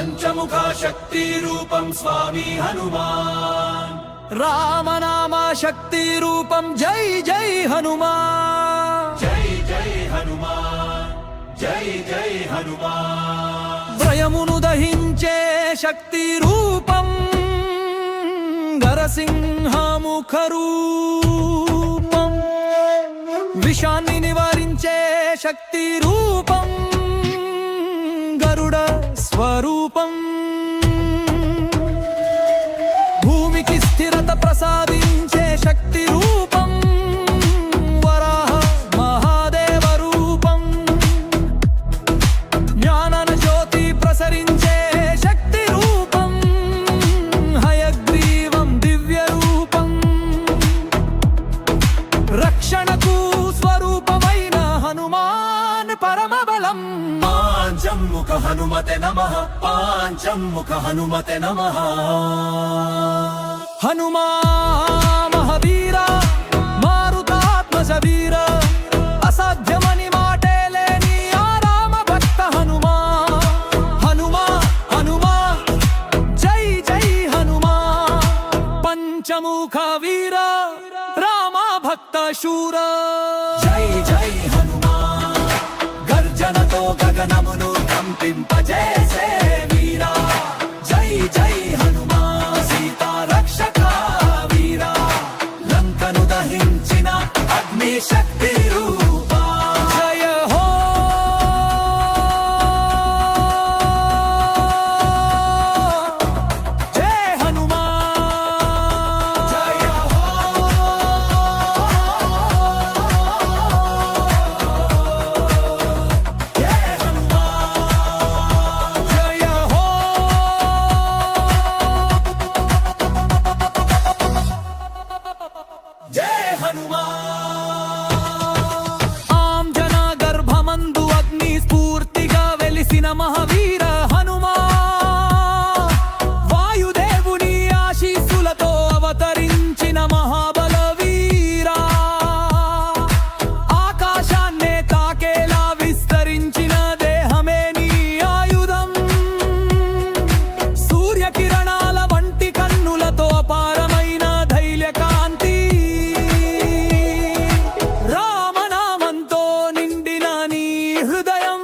పంచముఖ శక్తి రూపం స్వామి హనుమాన్ రామనామ శక్తి రూపం జై జై హనుమాన్ జై జై హనుమాన్ జై జై హనుమాన్ భయమును దహించే శక్తి రూపం నరసింహముఖ రూపం విషాన్ని నివారించే శక్తి రూపం గరుడ స్వరూపం భూమికి స్థిరత ప్రసాదించే శక్తి రూపం వరాహ మహాదేవ రూపం జ్ఞాన జ్యోతి ప్రసరించే శక్తి రూపం హయగ్రీవం దివ్య రూపం రక్షణకు స్వరూపమైన హనుమాన్ పరమబలం పాంచముఖ హనుమతే నమః పాంచముఖ హనుమతే నమః హనుమా మహావీర మారుతాత్మజ వీర అసాధ్యమని మాటే లేని ఆ రామ భక్త హనుమా హనుమా హనుమా జై జై హనుమా పంచముఖ వీర రామ భక్త శూర జై జై హనుమాన్ గర్జనతో గగనమును కంపింపజేసే వీరా జై జై హనుమాన్ సీతా రక్షక వీరా లంకను దహించిన అగ్ని శక్తి రూపా జయ హో జయ హనుమాన్ జయ హో జయ హనుమాన్ జయ హో జయ హనుమాన్ ఆంజన గర్భమందు అగ్ని స్ఫూర్తిగా వెలిసిన మహావీర హనుమా వాయుదేవుని ఆశీస్సులతో అవతరించిన మహాబల వీరా ఆకాశాన్నే తాకేలా విస్తరించిన దేహమే నీ ఆయుధం సూర్యకిరణాల వంటి కన్నులతో అపారమైన ధైర్యకాంతి రామనామంతో నిండిన నీ హృదయం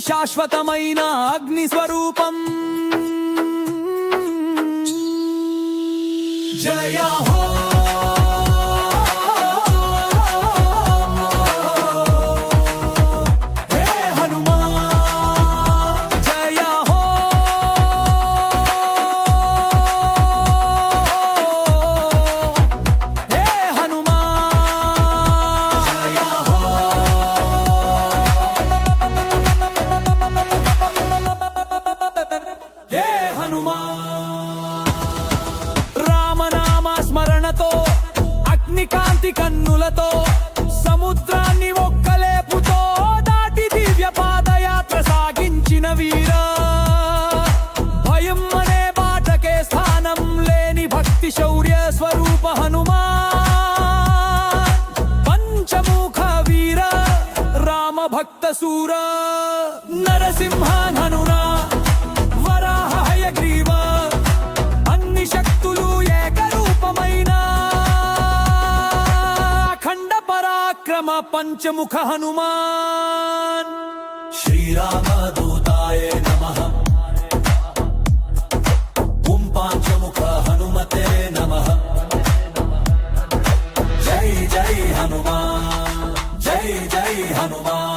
శాశ్వతమైన అగ్ని స్వరూపం జయ హో హే హనుమాన్ జయ హో హే హనుమాన్ జయ హో హే హనుమాన్ రామనామ స్మరణతో అగ్నికాంతి కన్నులతో సముద్రాన్ని ఒక్కలేపుతో దాటి దివ్య పాదయాత్ర సాగించిన వీరా భయం అనే బాటకే స్థానం లేని భక్తి శౌర్య స్వరూప హనుమాన్ పంచముఖ వీర రామ భక్త శూర నరసింహ హనునా వరాహ హయగ్రీవ అన్ని శక్తులు ఏకరూపమైన అఖండ పరాక్రమ పంచముఖ హనుమాన్ శ్రీరామ దూతాయ నమః ఓం పాంచముఖ హనుమతే నమః జై జై హనుమాన్ జై జై హనుమాన్